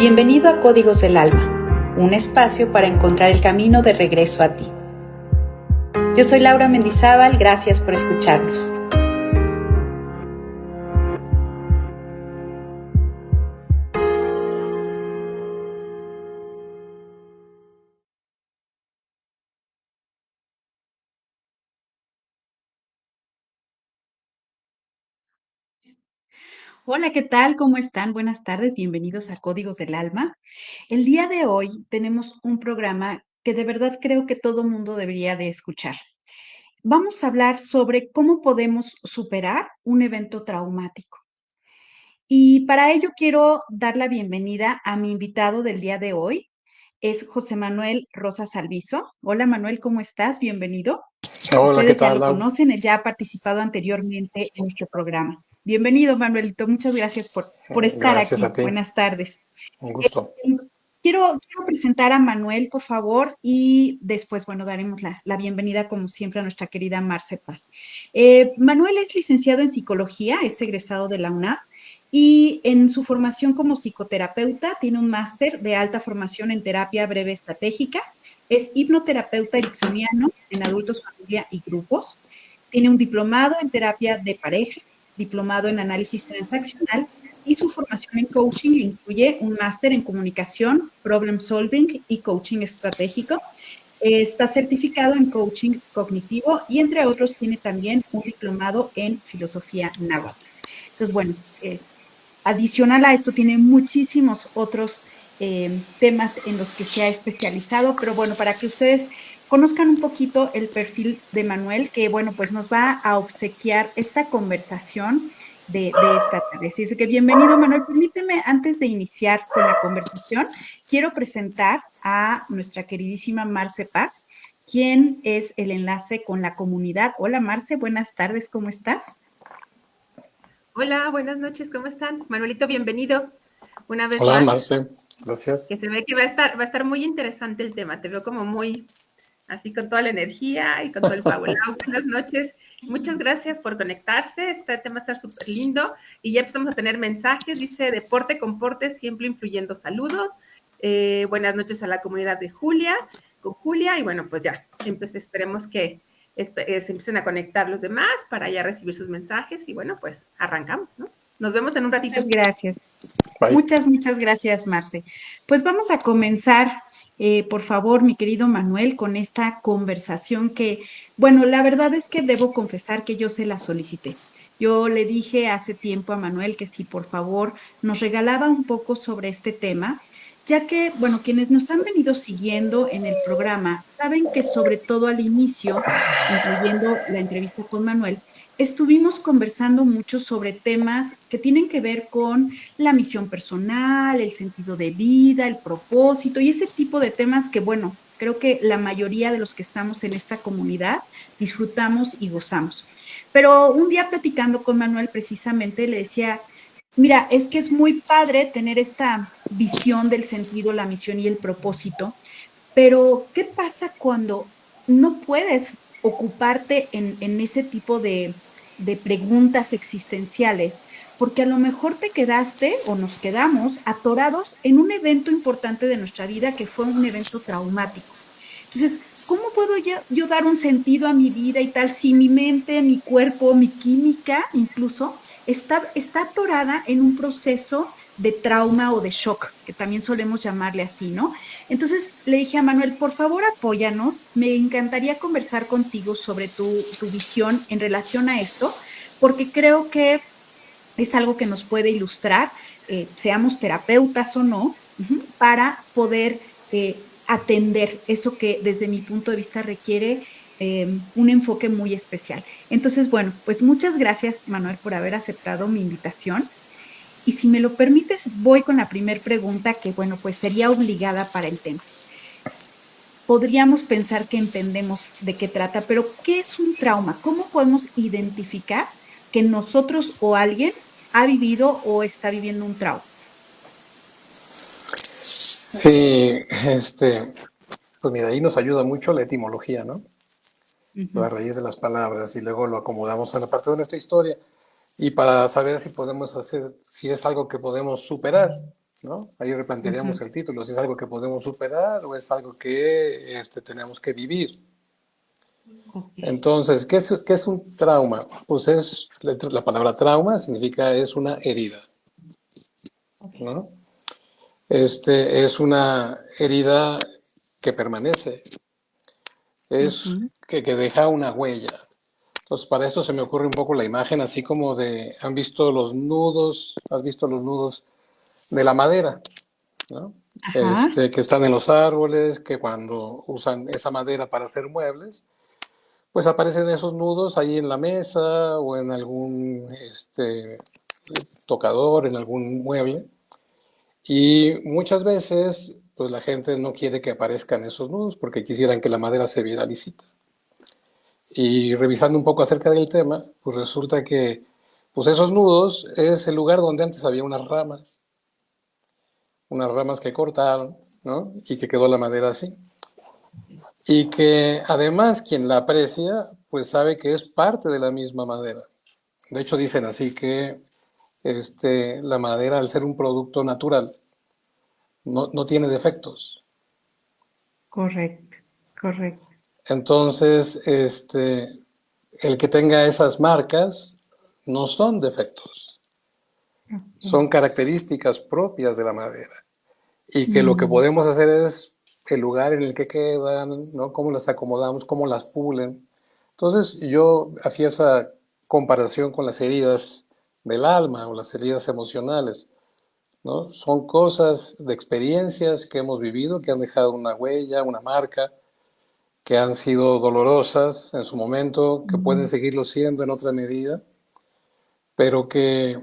Bienvenido a Códigos del Alma, un espacio para encontrar el camino de regreso a ti. Yo soy Laura Mendizábal, gracias por escucharnos. Hola, ¿qué tal? ¿Cómo están? Buenas tardes, bienvenidos a Códigos del Alma. El día de hoy tenemos un programa que de verdad creo que todo mundo debería de escuchar. Vamos a hablar sobre cómo podemos superar un evento traumático. Y para ello quiero dar la bienvenida a mi invitado del día de hoy. Es José Manuel Rosas Alviso. Hola Manuel, ¿cómo estás? Bienvenido. Hola, ¿qué Ustedes ya tal, lo Lau? conocen, él ya ha participado anteriormente en nuestro programa. Bienvenido, Manuelito. Muchas gracias por estar Gracias a aquí. ti, Buenas tardes. un Eh, gusto. quiero presentar a Manuel, por favor, y después, bueno, daremos la bienvenida, como siempre, a nuestra querida Marce Paz. Manuel es licenciado en psicología, es egresado de la UNAM y en su formación como psicoterapeuta tiene un máster de alta formación en terapia breve estratégica, es hipnoterapeuta ericksoniano en adultos, familia y grupos, tiene un diplomado en terapia de pareja, diplomado en análisis transaccional y su formación en coaching incluye un máster en comunicación, problem solving y coaching estratégico. Está certificado en coaching cognitivo y entre otros tiene también un diplomado en filosofía náhuatl. Entonces, bueno, adicional a esto tiene muchísimos otros temas en los que se ha especializado, pero bueno, para que ustedes conozcan un poquito el perfil de Manuel, que bueno, pues nos va a obsequiar esta conversación de esta tarde. Así es que bienvenido, Manuel. Permíteme, antes de iniciar con la conversación, quiero presentar a nuestra queridísima Marce Paz, quien es el enlace con la comunidad. Hola, Marce, buenas tardes, ¿cómo estás? Hola, buenas noches, ¿cómo están? Manuelito, bienvenido una vez Hola, más, Marce, gracias. que se ve que va a estar muy interesante el tema, te veo como muy así con toda la energía y con todo el power. Buenas noches, muchas gracias por conectarse, este tema va a estar súper lindo y ya empezamos a tener mensajes, dice deporte con porte, siempre incluyendo saludos. Buenas noches a la comunidad de Julia, con Julia, y bueno, pues ya, esperemos que se empiecen a conectar los demás para ya recibir sus mensajes y bueno, pues arrancamos, ¿no? Nos vemos en un ratito. Muchas gracias. Bye. Muchas gracias, Marce. Pues vamos a comenzar, por favor, mi querido Manuel, con esta conversación que, bueno, la verdad es que debo confesar que yo se la solicité. Yo le dije hace tiempo a Manuel que si por favor nos regalaba un poco sobre este tema, ya que, bueno, quienes nos han venido siguiendo en el programa saben que sobre todo al inicio, incluyendo la entrevista con Manuel, estuvimos conversando mucho sobre temas que tienen que ver con la misión personal, el sentido de vida, el propósito y ese tipo de temas que, bueno, creo que la mayoría de los que estamos en esta comunidad disfrutamos y gozamos. Pero un día platicando con Manuel precisamente le decía, mira, es que es muy padre tener esta visión del sentido, la misión y el propósito, pero ¿qué pasa cuando no puedes ocuparte en ese tipo de preguntas existenciales? Porque a lo mejor te quedaste o nos quedamos atorados en un evento importante de nuestra vida que fue un evento traumático. Entonces, ¿cómo puedo yo dar un sentido a mi vida y tal si mi mente, mi cuerpo, mi química incluso está atorada en un proceso de trauma o de shock, que también solemos llamarle así, ¿no? Entonces le dije a Manuel, por favor apóyanos, me encantaría conversar contigo sobre tu visión en relación a esto, porque creo que es algo que nos puede ilustrar, seamos terapeutas o no, para poder atender eso que desde mi punto de vista requiere un enfoque muy especial. Entonces, bueno, pues muchas gracias, Manuel, por haber aceptado mi invitación. Y si me lo permites, voy con la primera pregunta que, bueno, pues sería obligada para el tema. Podríamos pensar que entendemos de qué trata, pero ¿qué es un trauma? ¿Cómo podemos identificar que nosotros o alguien ha vivido o está viviendo un trauma? Sí, pues mira, ahí nos ayuda mucho la etimología, ¿no? Uh La -huh. raíz de las palabras y luego lo acomodamos en la parte de nuestra historia y para saber si podemos hacer, si es algo que podemos superar. ¿no? Ahí replantearíamos el título, si es algo que podemos superar o es algo que tenemos que vivir. Ok. Entonces, qué es un trauma? Pues la palabra trauma significa es una herida, Ok. ¿no? Es una herida que permanece, Ujú. que deja una huella. Entonces, para esto se me ocurre un poco la imagen así como ¿han visto los nudos? ¿Has visto los nudos de la madera? ¿No? Ajá. Que están en los árboles, que cuando usan esa madera para hacer muebles, pues aparecen esos nudos ahí en la mesa o en algún tocador, en algún mueble. Y muchas veces, pues la gente no quiere que aparezcan esos nudos porque quisieran que la madera se viera lisita. Y revisando un poco acerca del tema, pues resulta que pues esos nudos es el lugar donde antes había unas ramas que cortaron, ¿no? Y que quedó la madera así. Y que además quien la aprecia, pues sabe que es parte de la misma madera. De hecho dicen así que la madera, al ser un producto natural, no tiene defectos. Correcto. Correcto. Entonces, el que tenga esas marcas no son defectos, son Ok. características propias de la madera. Y que lo que Mm, podemos hacer es el lugar en el que quedan, ¿no? Cómo las acomodamos, cómo las pulen. Entonces yo hacía esa comparación con las heridas del alma o las heridas emocionales, ¿no? Son cosas de experiencias que hemos vivido, que han dejado una huella, una marca, que han sido dolorosas en su momento, que pueden mm, seguirlo siendo en otra medida, pero que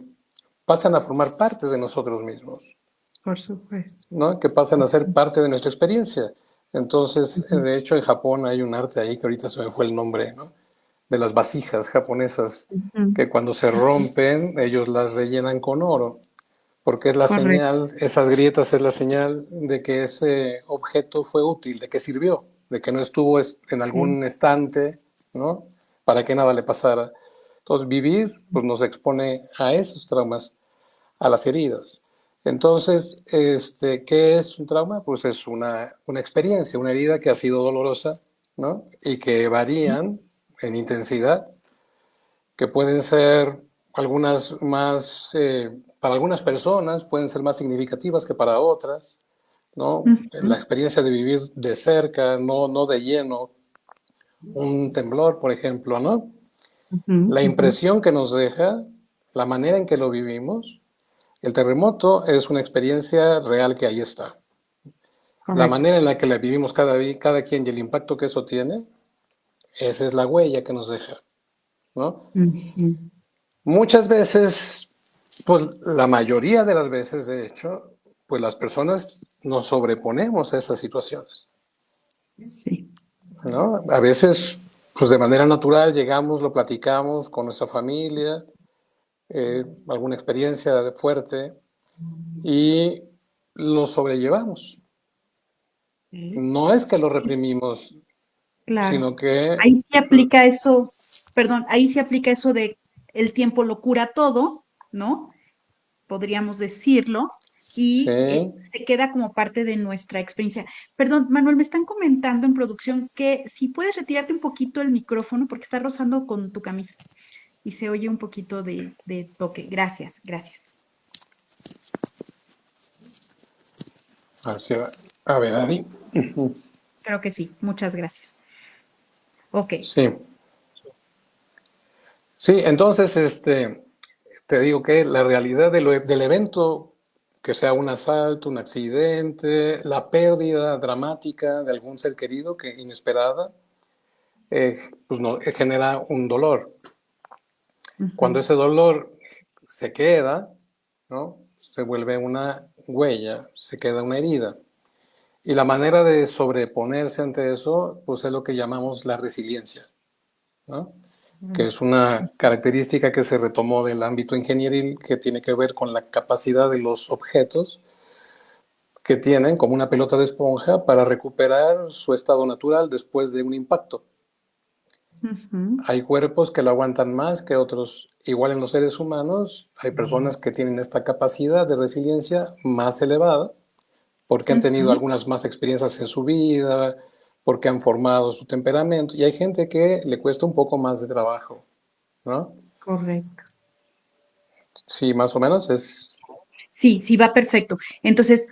pasan a formar parte de nosotros mismos, por supuesto. ¿no? Que pasan a ser parte de nuestra experiencia. Entonces, Ujú. de hecho, en Japón hay un arte ahí que ahorita se me fue el nombre, ¿no? De las vasijas japonesas, Ujú. que cuando se Ujú. rompen, ellos las rellenan con oro, porque es la Correcto. señal, esas grietas es la señal de que ese objeto fue útil, de que sirvió, de que no estuvo en Sí. algún estante, ¿no? Para que nada le pasara. Entonces, vivir, pues nos expone a esos traumas, a las heridas. Entonces, ¿qué es un trauma? Pues es una experiencia, una herida que ha sido dolorosa, ¿no? Y que varían en intensidad, que pueden ser algunas más, para algunas personas pueden ser más significativas que para otras, ¿no? Ujú. La experiencia de vivir de cerca, no de lleno, un temblor, por ejemplo, ¿no? Ujú. La Ujú. impresión que nos deja, la manera en que lo vivimos. El terremoto es una experiencia real que ahí está. La Correcto. manera en la que la vivimos cada quien y el impacto que eso tiene, esa es la huella que nos deja, ¿no? Ujú. Muchas veces, pues la mayoría de las veces, de hecho, pues las personas nos sobreponemos a esas situaciones, Sí. ¿no? A veces, pues de manera natural llegamos, lo platicamos con nuestra familia, alguna experiencia fuerte y lo sobrellevamos. Sí. No es que lo reprimimos, Claro. sino que Ahí sí aplica eso, perdón, ahí sí aplica eso de el tiempo lo cura todo, ¿no? Podríamos decirlo, y sí, se queda como parte de nuestra experiencia. Perdón, Manuel, me están comentando en producción que si puedes retirarte un poquito el micrófono porque está rozando con tu camisa y se oye un poquito de toque. Gracias, gracias. hacia, a ver, Adi. Creo que sí, muchas gracias. Ok. Sí, sí, entonces, te digo que la realidad del evento, que sea un asalto, un accidente, la pérdida dramática de algún ser querido que inesperada, pues no, genera un dolor. Cuando Ujú. ese dolor se queda, ¿no? Se vuelve una huella, se queda una herida. Y la manera de sobreponerse ante eso, pues es lo que llamamos la resiliencia, ¿no? Que es una característica que se retomó del ámbito ingenieril, que tiene que ver con la capacidad de los objetos que tienen como una pelota de esponja para recuperar su estado natural después de un impacto. Ujú. Hay cuerpos que lo aguantan más que otros. Igual en los seres humanos, hay personas que tienen esta capacidad de resiliencia más elevada porque han tenido Ujú. algunas más experiencias en su vida, porque han formado su temperamento. Y hay gente que le cuesta un poco más de trabajo, ¿no? Correcto. Sí, más o menos es. Sí, sí, va perfecto. Entonces,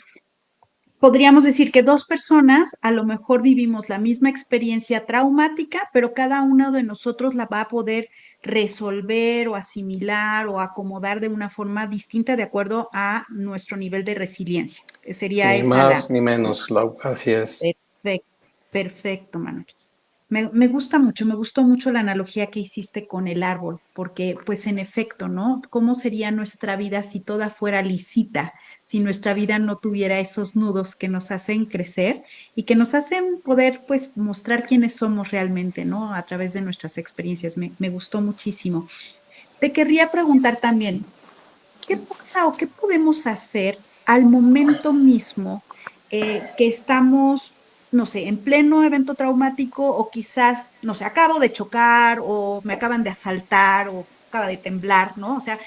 podríamos decir que dos personas a lo mejor vivimos la misma experiencia traumática, pero cada uno de nosotros la va a poder resolver o asimilar o acomodar de una forma distinta de acuerdo a nuestro nivel de resiliencia. Sería Ni esa la... más ni menos, así es. Perfecto, perfecto, Manuel. Me gusta mucho, me gustó mucho la analogía que hiciste con el árbol, porque pues en efecto, ¿no? ¿Cómo sería nuestra vida si toda fuera lisita, si nuestra vida no tuviera esos nudos que nos hacen crecer y que nos hacen poder pues mostrar quiénes somos realmente, ¿no? A través de nuestras experiencias. Me gustó muchísimo. Te querría preguntar también, ¿qué pasa o qué podemos hacer al momento mismo que estamos, no sé, en pleno evento traumático o quizás, no sé, acabo de chocar o me acaban de asaltar o acaba de temblar, ¿no? O sea,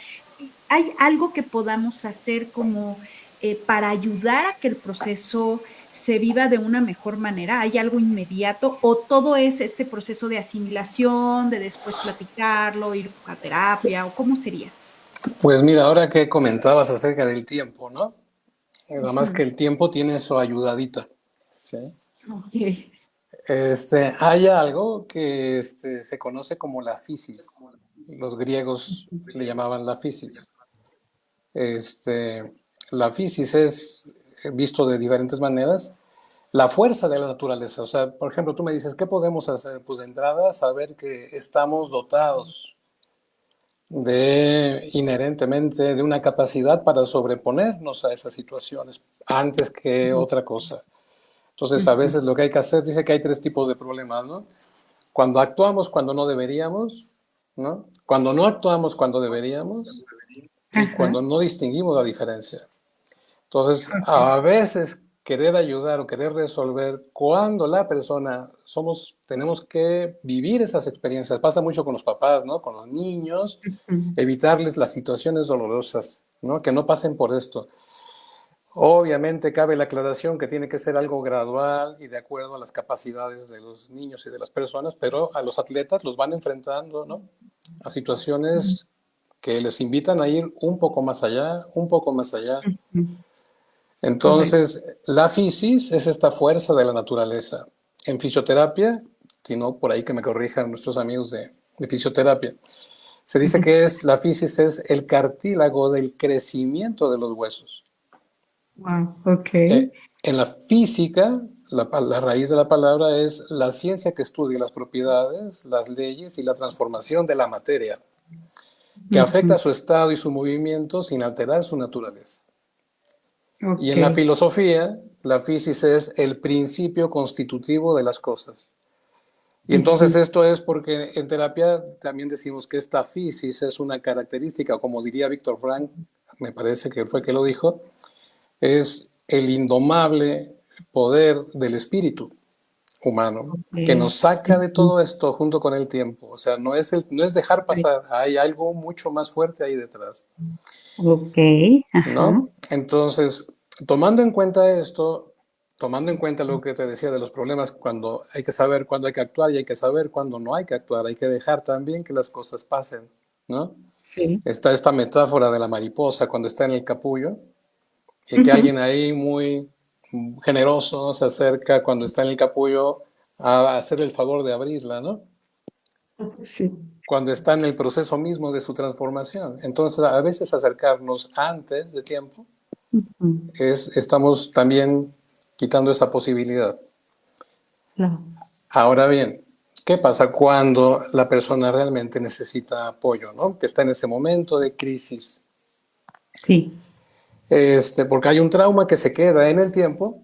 ¿hay algo que podamos hacer como para ayudar a que el proceso se viva de una mejor manera? ¿Hay algo inmediato o todo es este proceso de asimilación, de después platicarlo, ir a terapia o cómo sería? Pues mira, ahora que comentabas acerca del tiempo, ¿no? Nada más que Ujú. el tiempo tiene su ayudadita, ¿sí? Ok. Hay algo que se conoce como la fisis. Los griegos le llamaban la fisis. Este, la fisis es visto de diferentes maneras. La fuerza de la naturaleza. O sea, por ejemplo, tú me dices, ¿qué podemos hacer? Pues de entrada, saber que estamos dotados de inherentemente de una capacidad para sobreponernos a esas situaciones antes que otra cosa. Entonces, a Ujú. veces lo que hay que hacer, dice que hay tres tipos de problemas, ¿no? Cuando actuamos cuando no deberíamos, ¿no? Cuando no actuamos cuando deberíamos y Ajá. cuando no distinguimos la diferencia. Entonces, Ok. a veces querer ayudar o querer resolver cuando la persona tenemos que vivir esas experiencias. Pasa mucho con los papás, ¿no? Con los niños, Ujú. evitarles las situaciones dolorosas, ¿no? Que no pasen por esto. Obviamente cabe la aclaración que tiene que ser algo gradual y de acuerdo a las capacidades de los niños y de las personas, pero a los atletas los van enfrentando, ¿no? A situaciones que les invitan a ir un poco más allá, un poco más allá. Ujú. Correcto. Entonces, la fisis es esta fuerza de la naturaleza. En fisioterapia, si no, por ahí que me corrijan nuestros amigos de fisioterapia, se dice que la fisis es el cartílago del crecimiento de los huesos. Wow, ok. En la física, la raíz de la palabra es la ciencia que estudia las propiedades, las leyes y la transformación de la materia, que Ujú. afecta su estado y su movimiento sin alterar su naturaleza. Y Ok. en la filosofía, la fisis es el principio constitutivo de las cosas. Y entonces Ujú. esto es porque en terapia también decimos que esta fisis es una característica, como diría Víctor Frank, me parece que fue que lo dijo, es el indomable poder del espíritu humano Ok. que nos saca de Ujú. todo esto junto con el tiempo. O sea, no es dejar pasar, hay algo mucho más fuerte ahí detrás, Ok. Ajá. ¿no? Entonces, tomando en cuenta esto, tomando en cuenta lo que te decía de los problemas, cuando hay que saber cuándo hay que actuar y hay que saber cuándo no hay que actuar, hay que dejar también que las cosas pasen, ¿no? Sí. Está esta metáfora de la mariposa cuando está en el capullo y que Ujú. alguien ahí muy generoso se acerca cuando está en el capullo a hacer el favor de abrirla, ¿no? Sí. Cuando está en el proceso mismo de su transformación. Entonces, a veces acercarnos antes de tiempo Ujú. estamos también quitando esa posibilidad. Claro. Ahora bien, ¿qué pasa cuando la persona realmente necesita apoyo, ¿no? Que está en ese momento de crisis. Sí. Porque hay un trauma que se queda en el tiempo.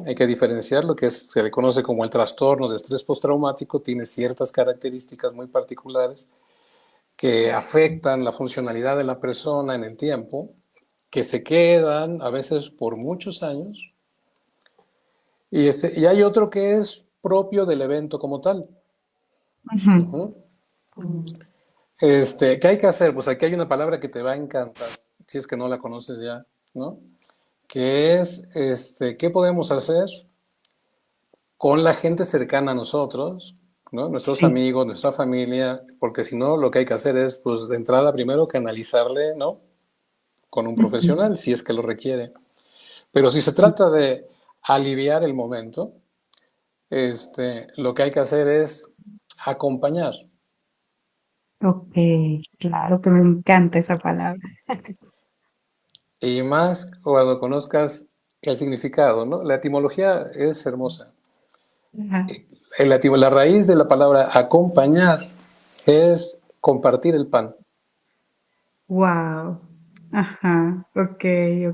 Hay que diferenciar lo que se le conoce como el trastorno de estrés postraumático, tiene ciertas características muy particulares que afectan la funcionalidad de la persona en el tiempo, que se quedan a veces por muchos años, y hay otro que es propio del evento como tal. Ujú. Ujú. ¿Qué hay que hacer? Pues aquí hay una palabra que te va a encantar, si es que no la conoces ya, ¿no? Que es, ¿qué podemos hacer con la gente cercana a nosotros, ¿no? Nuestros Sí. amigos, nuestra familia, porque si no, lo que hay que hacer es, pues, de entrada primero canalizarle, ¿no? Con un Ujú. profesional, si es que lo requiere. Pero si se trata de aliviar el momento, lo que hay que hacer es acompañar. Ok, claro que me encanta esa palabra. Y más cuando conozcas el significado, ¿no? La etimología es hermosa. Ajá. La raíz de la palabra acompañar es compartir el pan. Wow. Ajá. Ok,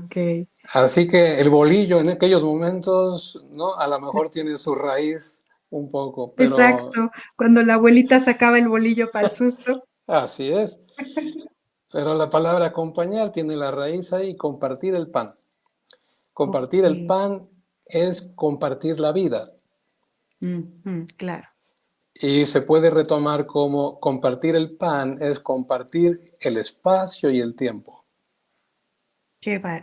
ok. Así que el bolillo en aquellos momentos, ¿no? A lo mejor tiene su raíz un poco, pero Exacto. Cuando la abuelita sacaba el bolillo para el susto. así es. Pero la palabra acompañar tiene la raíz ahí, compartir el pan. Compartir el Ok. pan es compartir la vida. Ujú, claro. Y se puede retomar como compartir el pan es compartir el espacio y el tiempo,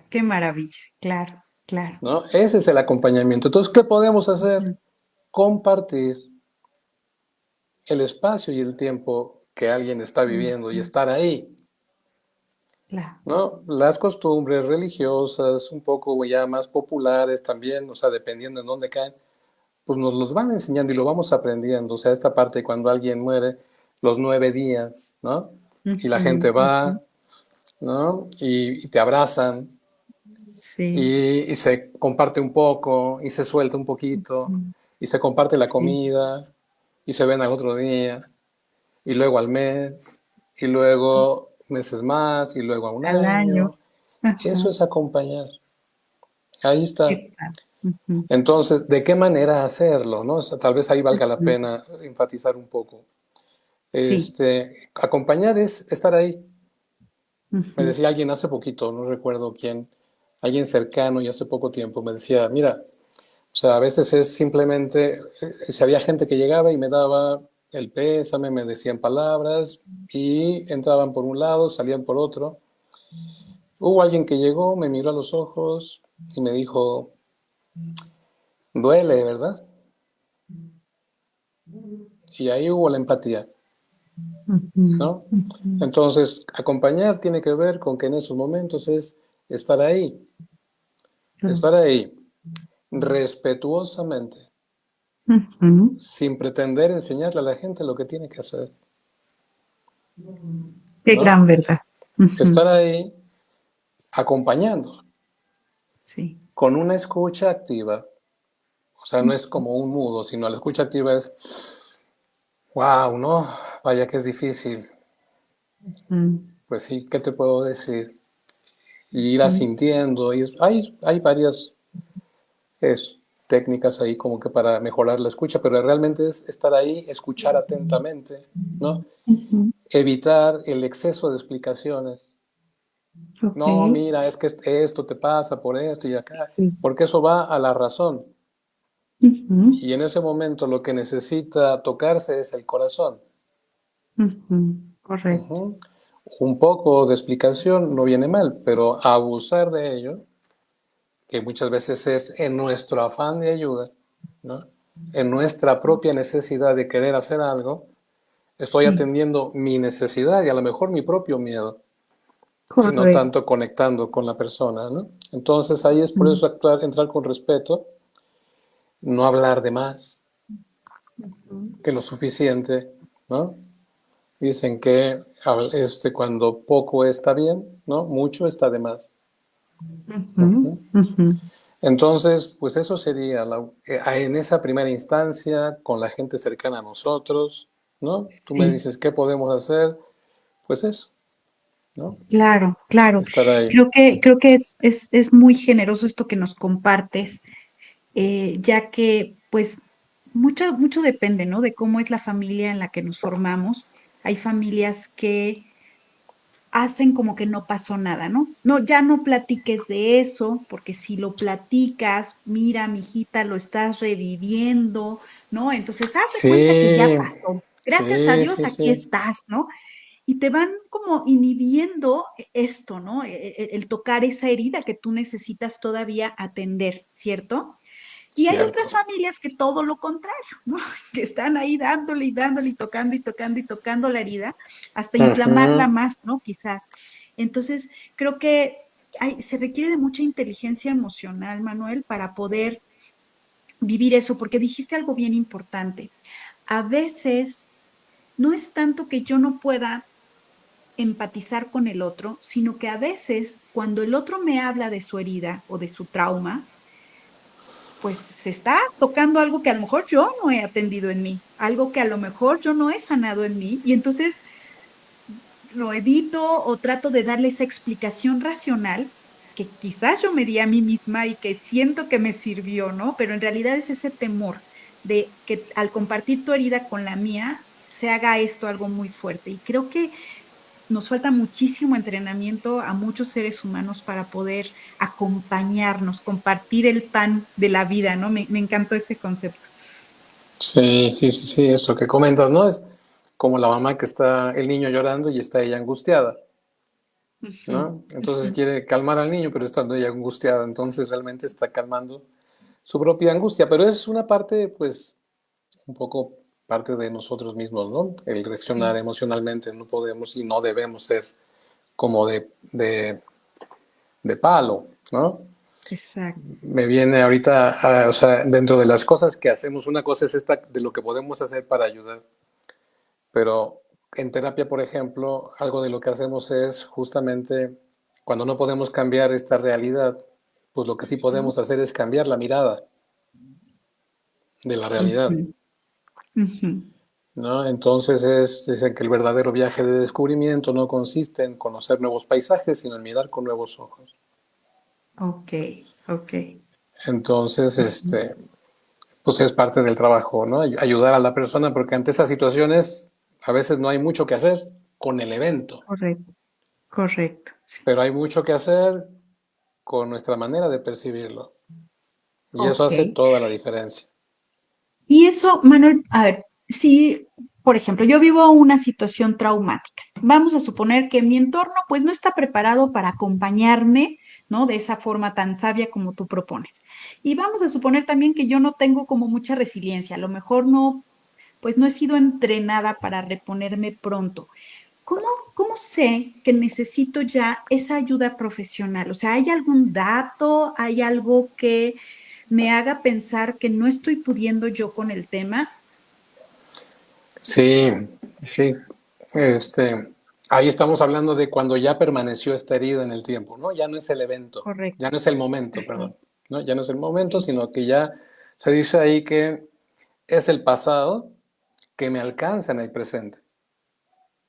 Qué maravilla. Claro, claro. ¿no? Ese es el acompañamiento. Entonces, ¿qué podemos hacer? Ujú, Compartir el espacio y el tiempo que alguien está viviendo y ujú, estar ahí, claro. ¿no? Las costumbres religiosas, un poco ya más populares también, o sea, dependiendo en dónde caen, pues nos los van enseñando y lo vamos aprendiendo. O sea, esta parte cuando alguien muere, los 9 días, ¿no? Y la Ujú, gente ujú. va, ¿no? Y te abrazan Sí. y se comparte un poco y se suelta un poquito Ujú, y se comparte la sí. comida y se ven al otro día y luego al mes y luego meses más y luego a un Al año. año. Eso Ajá. es acompañar. Ahí está. Qué padre. Ujú, Entonces, ¿de qué manera hacerlo? ¿No? O sea, tal vez ahí valga la ujú. pena enfatizar un poco. Sí. Acompañar es estar ahí. Me Ujú. decía alguien hace poquito, no recuerdo quién, alguien cercano y hace poco tiempo, me decía, mira, o sea, a veces es simplemente, si había gente que llegaba y me daba el pésame, me decían palabras y entraban por un lado, salían por otro. Hubo alguien que llegó, me miró a los ojos y me dijo, duele, ¿verdad? Y ahí hubo la empatía, Ujú, ¿no? ujú. Entonces, acompañar tiene que ver con que en esos momentos es Claro. estar ahí, respetuosamente, Ujú. sin pretender enseñarle a la gente lo que tiene que hacer, Qué ¿no? gran verdad. Ujú. Estar ahí acompañando, Sí. con una escucha activa. O sea, no es como un mudo, sino la escucha activa es, wow, ¿no? Vaya que es difícil. Ujú, Pues sí, ¿qué te puedo decir? Y ir ujú. asintiendo. Y hay varias es, técnicas ahí como que para mejorar la escucha, pero realmente es estar ahí, escuchar atentamente, ¿no? Ujú. Evitar el exceso de explicaciones. Ok. No, mira, es que esto te pasa por esto y acá, Sí. porque eso va a la razón. Ujú, Y en ese momento lo que necesita tocarse es el corazón. ujú. Correcto. Ujú. Un poco de explicación no viene mal, pero abusar de ello, que muchas veces es en nuestro afán de ayuda, ¿no? En nuestra propia necesidad de querer hacer algo, estoy Sí. atendiendo mi necesidad y a lo mejor mi propio miedo y no Correcto. tanto conectando con la persona, ¿no? Entonces ahí es por Ujú, eso actuar, entrar con respeto, no hablar de más ujú, que lo suficiente, ¿no? Dicen que cuando poco está bien, ¿no? Mucho está de más. ujú, Ujú. ujú. Entonces, pues eso sería en esa primera instancia con la gente cercana a nosotros, ¿no? Tú me Sí. dices, ¿qué podemos hacer? Pues eso, ¿no? Claro, claro. Estar ahí. Creo que es muy generoso esto que nos compartes, ya que, pues, mucho depende, ¿no? De cómo es la familia en la que nos formamos. Hay familias que hacen como que no pasó nada, ¿no? No, ya no platiques de eso, porque si lo platicas, mira, mijita, lo estás reviviendo, ¿no? Entonces, haz de cuenta que ya Sí, pasó. gracias a Sí, Dios sí, aquí sí. estás, ¿no? Y te van como inhibiendo esto, ¿no? El tocar esa herida que tú necesitas todavía atender, ¿cierto? Y hay otras Cierto. familias que todo lo contrario, ¿no? Que están ahí dándole y dándole y tocando y tocando y tocando la herida hasta inflamarla Ujú. más, ¿no? Quizás. Entonces, creo que se requiere de mucha inteligencia emocional, Manuel, para poder vivir eso, porque dijiste algo bien importante. A veces no es tanto que yo no pueda empatizar con el otro, sino que a veces cuando el otro me habla de su herida o de su trauma, pues se está tocando algo que a lo mejor yo no he atendido en mí, algo que a lo mejor yo no he sanado en mí, y entonces lo evito o trato de darle esa explicación racional que quizás yo me di a mí misma y que siento que me sirvió, ¿no? Pero en realidad es ese temor de que al compartir tu herida con la mía, se haga esto algo muy fuerte. Y creo que nos falta muchísimo entrenamiento a muchos seres humanos para poder acompañarnos, compartir el pan de la vida, ¿no? Me encantó ese concepto. Sí, sí, sí, sí, eso que comentas, ¿no? Es como la mamá que está el niño llorando y está ella angustiada, Ujú, ¿no? Entonces ujú. quiere calmar al niño, pero estando ella angustiada, entonces realmente está calmando su propia angustia, pero es una parte, pues, un poco parte de nosotros mismos, ¿no? El reaccionar Sí, emocionalmente, no podemos y no debemos ser como de palo, ¿no? exacto, Me viene ahorita, o sea, dentro de las cosas que hacemos, una cosa es esta de lo que podemos hacer para ayudar, pero en terapia, por ejemplo, algo de lo que hacemos es justamente cuando no podemos cambiar esta realidad, pues lo que sí ujú, podemos hacer es cambiar la mirada de la realidad, ujú, ujú. ¿no? Entonces dicen que el verdadero viaje de descubrimiento no consiste en conocer nuevos paisajes, sino en mirar con nuevos ojos. Ok, ok. Entonces, Ujú. pues es parte del trabajo, ¿no? Ayudar a la persona, porque ante esas situaciones a veces no hay mucho que hacer con el evento, Correcto, correcto. Sí. pero hay mucho que hacer con nuestra manera de percibirlo. Y eso Ok. hace toda la diferencia. Y eso, Manuel, a ver, si, por ejemplo, yo vivo una situación traumática, vamos a suponer que mi entorno pues no está preparado para acompañarme, ¿no? De esa forma tan sabia como tú propones. Y vamos a suponer también que yo no tengo como mucha resiliencia, a lo mejor no, pues no he sido entrenada para reponerme pronto. ¿Cómo, cómo sé que necesito ya esa ayuda profesional? O sea, ¿hay algún dato, hay algo que me haga pensar que no estoy pudiendo yo con el tema? Sí, sí. Este, ahí estamos hablando de cuando ya permaneció esta herida en el tiempo, ¿no? Ya no es el evento, ya Correcto. no es el momento, Ajá. perdón, ¿no? Ya no es el momento, Sí. sino que ya se dice ahí que es el pasado que me alcanza en el presente,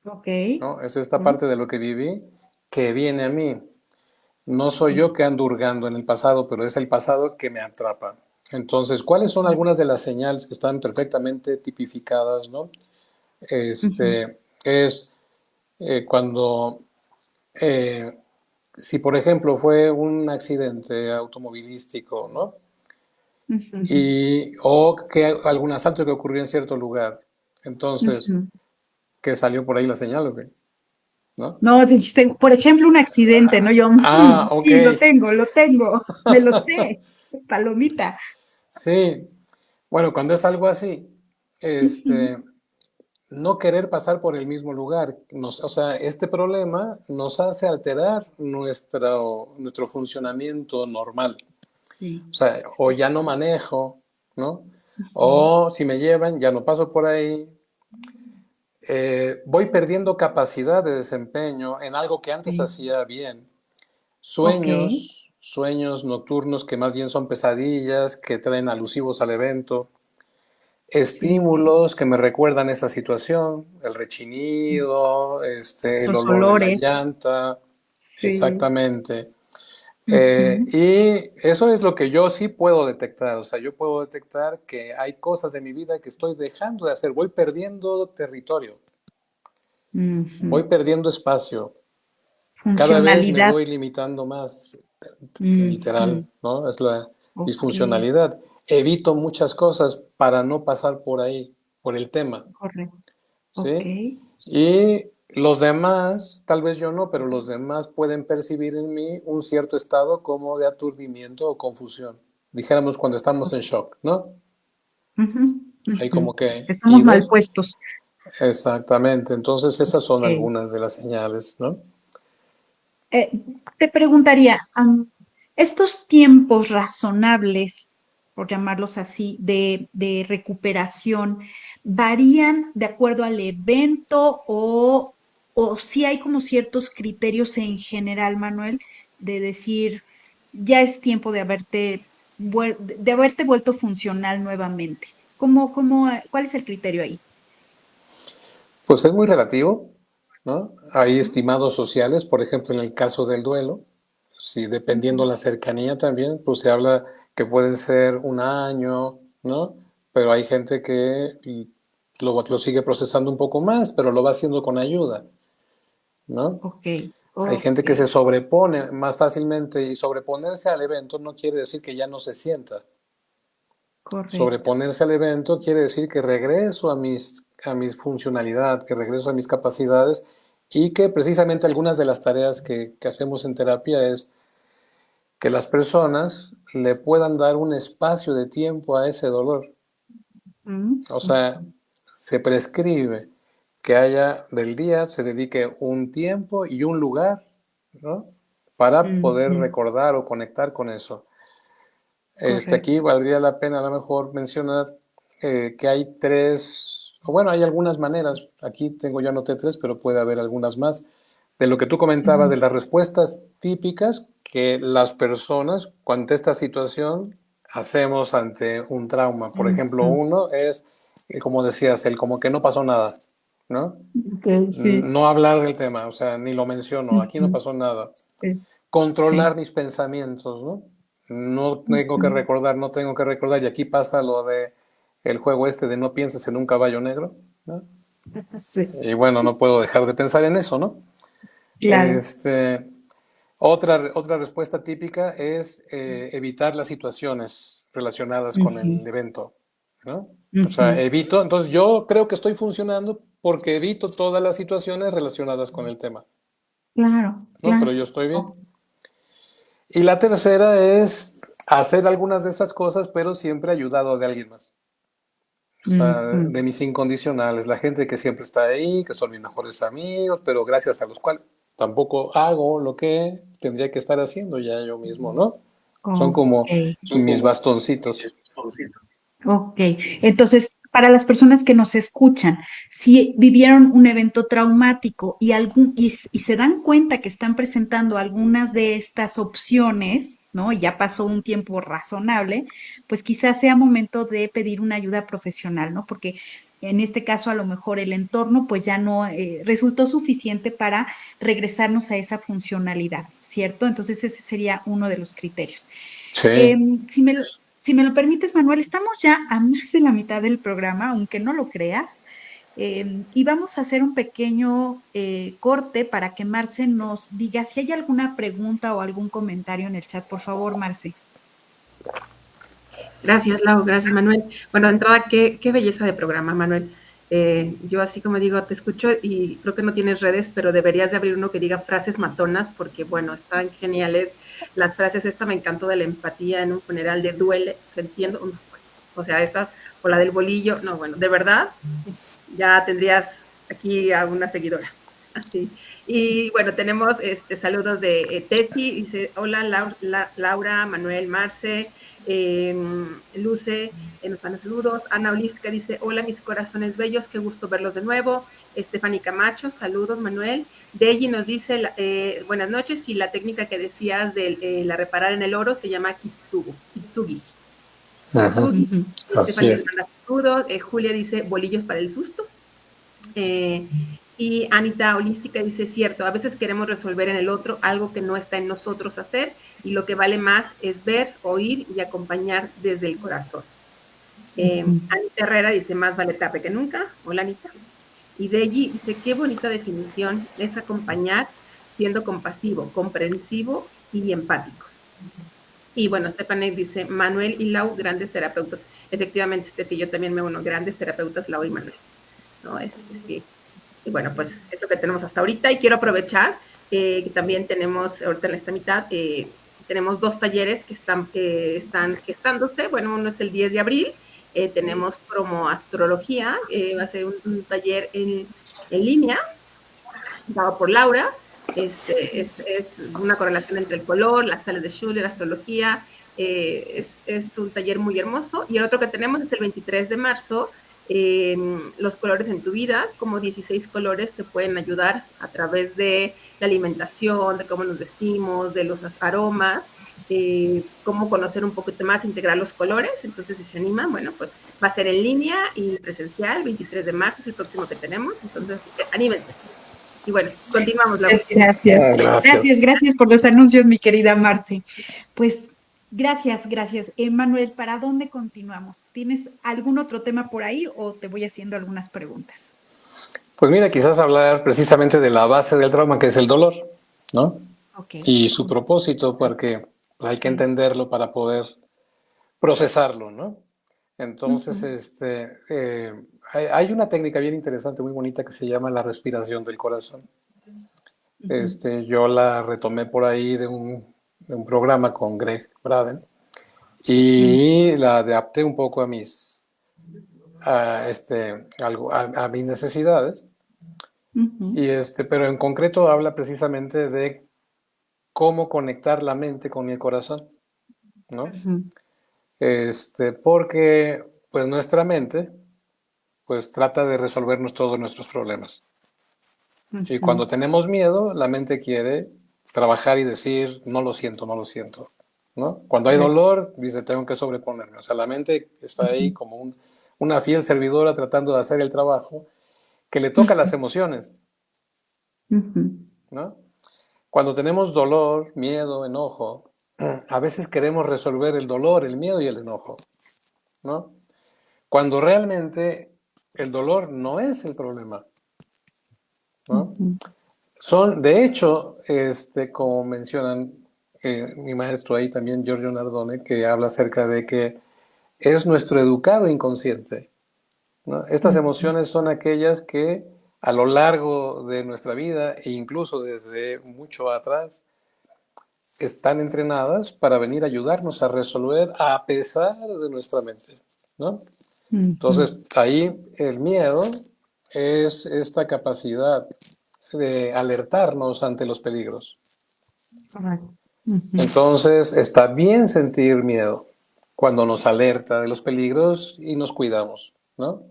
Ok. ¿no? Es esta ¿No? parte de lo que viví que viene a mí. No soy yo Sí. que ando hurgando en el pasado, pero es el pasado que me atrapa. Entonces, ¿cuáles son Claro. algunas de las señales que están perfectamente tipificadas, ¿no? Ujú, Es cuando, eh, si por ejemplo fue un accidente automovilístico, ¿no? ujú, O que algún asalto que ocurrió en cierto lugar. Entonces, ujú. ¿qué salió por ahí la señal o qué? ¿No? No, si dijiste, por ejemplo, un accidente, ¿no? Yo, Ah, ok. sí, lo tengo, me lo sé, palomita. Sí. Bueno, cuando es algo así, Ujú. este, no querer pasar por el mismo lugar. O sea, este problema nos hace alterar nuestro funcionamiento normal. Sí, O sea, o sí, ya no sí. manejo, ¿no? Ujú. O si me llevan, ya no paso por ahí. Voy perdiendo capacidad de desempeño en algo que antes Sí. hacía bien. Ok. Sueños nocturnos que más bien son pesadillas, que traen alusivos al evento. Sí. Estímulos que me recuerdan esa situación, el rechinido, el Los olor de la olores. llanta, Sí. exactamente. Ujú. Y eso es lo que yo sí puedo detectar, o sea, yo puedo detectar que hay cosas de mi vida que estoy dejando de hacer, voy perdiendo territorio, voy Ujú. perdiendo espacio, cada vez me Funcionalidad. voy limitando más, Ujú. literal, ¿no? Es la Ok, disfuncionalidad. Evito muchas cosas para no pasar por ahí, por el tema. correcto. Ok, ¿sí? Y los demás, tal vez yo no, pero los demás pueden percibir en mí un cierto estado como de aturdimiento o confusión. Dijéramos cuando estamos en shock, ¿no? ujú, Hay ujú. como que Estamos mal idos. puestos. Exactamente. Entonces esas son Ok. algunas de las señales, ¿no? Eh, Te preguntaría, estos tiempos razonables, por llamarlos así, de recuperación, ¿varían de acuerdo al evento o sí hay como ciertos criterios en general, Manuel, de decir, ya es tiempo de haberte vuelto funcional nuevamente? ¿Cuál es el criterio ahí? Pues es muy relativo, ¿no? Hay Ujú, estimados sociales, por ejemplo, en el caso del duelo, si dependiendo ujú, la cercanía también, pues se habla que pueden ser un año, ¿no? Pero hay gente que lo sigue procesando un poco más, pero lo va haciendo con ayuda, ¿no? ok, Hay gente ok, que se sobrepone más fácilmente y sobreponerse al evento no quiere decir que ya no se sienta. correcto. Sobreponerse al evento quiere decir que regreso a mi funcionalidad, que regreso a mis capacidades y que precisamente algunas de las tareas que hacemos en terapia es que las personas le puedan dar un espacio de tiempo a ese dolor. Mm, O mm, sea, se prescribe que haya del día, se dedique un tiempo y un lugar, ¿no? Para mm, poder mm. recordar o conectar con eso. Aquí Correcto. valdría la pena a lo mejor mencionar que hay tres, o bueno, hay algunas maneras, aquí tengo yo anoté tres, pero puede haber algunas más, de lo que tú comentabas, Ujú, de las respuestas típicas que las personas, ante esta situación, hacemos ante un trauma. Por ejemplo, ujú. uno es, como decías, el como que no pasó nada, ¿no? Ok, sí. No hablar del tema, o sea, ni lo menciono, aquí no Ujú, pasó nada. sí, Controlar sí. mis pensamientos, ¿no? No tengo Ujú, que recordar, no tengo que recordar, y aquí pasa lo de el juego este de no pienses en un caballo negro, ¿no? sí, Y bueno, no puedo dejar de pensar en eso, ¿no? claro. Este, otra respuesta típica es evitar las situaciones relacionadas con Ujú, el evento, ¿no? O sea, ujú, evito, entonces yo creo que estoy funcionando porque evito todas las situaciones relacionadas con el tema, claro, ¿no? claro. Pero yo estoy bien. Oh, Y la tercera es hacer algunas de esas cosas, pero siempre ayudado de alguien más. O sea, ujú. de mis incondicionales, la gente que siempre está ahí, que son mis mejores amigos, pero gracias a los cuales tampoco hago lo que tendría que estar haciendo ya yo mismo, ¿no? Son como Ok, mis bastoncitos. ok. Entonces, para las personas que nos escuchan, si vivieron un evento traumático y se dan cuenta que están presentando algunas de estas opciones, ¿no? Y ya pasó un tiempo razonable, pues quizás sea momento de pedir una ayuda profesional, ¿no? Porque en este caso a lo mejor el entorno pues ya no resultó suficiente para regresarnos a esa funcionalidad, ¿cierto? Entonces ese sería uno de los criterios. Sí, Em, si me lo, si me lo permites, Manuel, estamos ya a más de la mitad del programa, aunque no lo creas, y vamos a hacer un pequeño corte para que Marce nos diga si hay alguna pregunta o algún comentario en el chat. Por favor, Marce. Gracias, Lau, gracias, Manuel. Bueno, de entrada, qué belleza de programa, Manuel. Yo así como digo, te escucho y creo que no tienes redes, pero deberías de abrir uno que diga frases matonas, porque bueno, están geniales las frases. Esta me encantó de la empatía en un funeral de duele, se entiendo, no, bueno, o sea, esta, o la del bolillo, no, bueno, de verdad, ya tendrías aquí a una seguidora. Así. Y bueno, tenemos saludos de Tessy, dice, hola Laura, Manuel, Marce, Luce, nos manda saludos. Ana Olisca dice, hola mis corazones bellos, qué gusto verlos de nuevo. Stephanie Camacho, saludos Manuel. Deji nos dice, buenas noches, y la técnica que decías de la reparar en el oro se llama kitsugi. ajá, Kitsugi. Ujú. así Stephanie nos es. manda saludos. Julia dice, bolillos para el susto. Eh, y Anita Holística dice, cierto, a veces queremos resolver en el otro algo que no está en nosotros hacer y lo que vale más es ver, oír y acompañar desde el corazón. Anita Herrera dice, más vale tarde que nunca. Hola, Anita. Y Deji dice, qué bonita definición es acompañar siendo compasivo, comprensivo y empático. Y bueno, Stephanie dice, Manuel y Lau, grandes terapeutas. Efectivamente, Steffi, yo también me uno, grandes terapeutas, Lau y Manuel. ¿no? Y bueno, pues es lo que tenemos hasta ahorita y quiero aprovechar que también tenemos ahorita en esta mitad, tenemos 2 talleres que están gestándose. Bueno, uno es el 10 de abril, tenemos cromoastrología, va a ser un taller en línea, dado por Laura. Es una correlación entre el color, las sales de Schuller, la astrología. Es un taller muy hermoso. Y el otro que tenemos es el 23 de marzo, los colores en tu vida, como 16 colores te pueden ayudar a través de la alimentación, de cómo nos vestimos, de los aromas, cómo conocer un poquito más, integrar los colores. Entonces, si se animan, bueno, pues va a ser en línea y presencial, 23 de marzo es el próximo que tenemos. Entonces, anímense. Y bueno, continuamos, Laura. Gracias. Gracias, Gracias. gracias por los anuncios, mi querida Marce. Pues gracias, gracias. Manuel, ¿para dónde continuamos? ¿Tienes algún otro tema por ahí o te voy haciendo algunas preguntas? Pues mira, quizás hablar precisamente de la base del trauma, que es el dolor, ¿no? Ok. Y su propósito, porque hay que Sí. entenderlo para poder procesarlo, ¿no? Entonces, hay una técnica bien interesante, muy bonita, que se llama la respiración del corazón. Yo la retomé por ahí de un programa con Greg Braden y la adapté un poco a a mis necesidades. Pero en concreto habla precisamente de cómo conectar la mente con el corazón, ¿no? Porque pues nuestra mente pues trata de resolvernos todos nuestros problemas. Y cuando tenemos miedo, la mente quiere trabajar y decir, no lo siento, no lo siento, ¿no? Cuando hay dolor, dice, tengo que sobreponerme. O sea, la mente está ahí como una fiel servidora tratando de hacer el trabajo que le toca las emociones, ¿no? Cuando tenemos dolor, miedo, enojo, a veces queremos resolver el dolor, el miedo y el enojo, ¿no? Cuando realmente el dolor no es el problema, ¿no? De hecho, como mencionan mi maestro ahí también, Giorgio Nardone, que habla acerca de que es nuestro educado inconsciente, ¿no? Estas emociones son aquellas que a lo largo de nuestra vida e incluso desde mucho atrás están entrenadas para venir a ayudarnos a resolver a pesar de nuestra mente, ¿no? Entonces, ahí el miedo es esta capacidad de alertarnos ante los peligros. Entonces, está bien sentir miedo cuando nos alerta de los peligros y nos cuidamos, ¿no?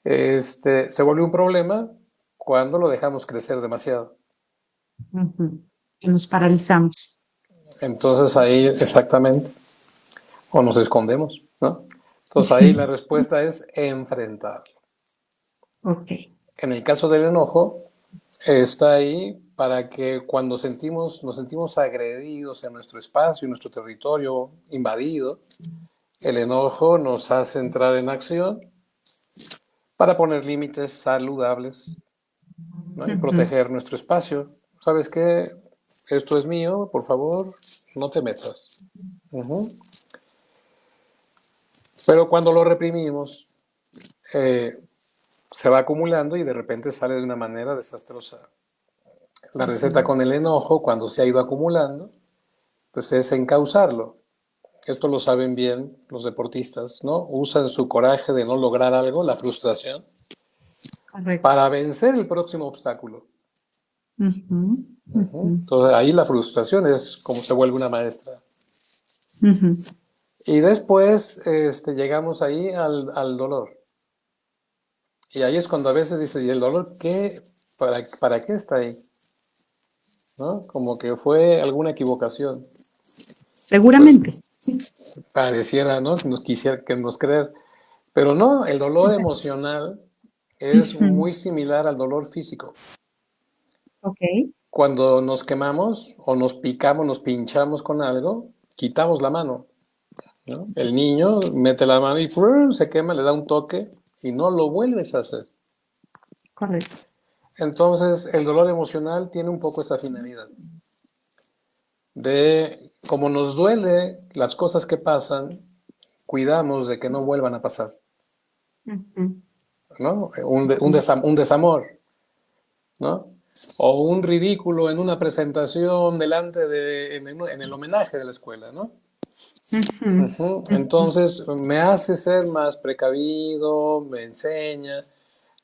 Se vuelve un problema cuando lo dejamos crecer demasiado. Y nos paralizamos. Entonces ahí exactamente, o nos escondemos, ¿no? Entonces ahí la respuesta es enfrentarlo. Ok. En el caso del enojo, está ahí para que cuando nos sentimos agredidos en nuestro espacio, en nuestro territorio invadido, el enojo nos hace entrar en acción para poner límites saludables, ¿no? Y proteger nuestro espacio. ¿Sabes qué? Esto es mío, por favor, no te metas. Pero cuando lo reprimimos, se va acumulando y de repente sale de una manera desastrosa. La receta con el enojo, cuando se ha ido acumulando, pues es encauzarlo. Esto lo saben bien los deportistas, ¿no? Usan su coraje de no lograr algo, la frustración, para vencer el próximo obstáculo. Entonces ahí la frustración es como se vuelve una maestra. Y después llegamos ahí al dolor. Y ahí es cuando a veces dice, ¿y el dolor qué? ¿Para qué está ahí? ¿No? Como que fue alguna equivocación. Seguramente. Pues, pareciera, ¿no? Que nos creer. Pero no, el dolor emocional es muy similar al dolor físico. Ok. Cuando nos quemamos o nos picamos, nos pinchamos con algo, quitamos la mano, ¿no? El niño mete la mano y se quema, le da un toque y no lo vuelves a hacer. Correcto. Entonces, el dolor emocional tiene un poco esa finalidad de, como nos duele las cosas que pasan, cuidamos de que no vuelvan a pasar. ¿no? Un desamor, ¿no? O un ridículo en una presentación en el homenaje de la escuela, ¿no? Ujú, ujú, Entonces me hace ser más precavido, me enseña,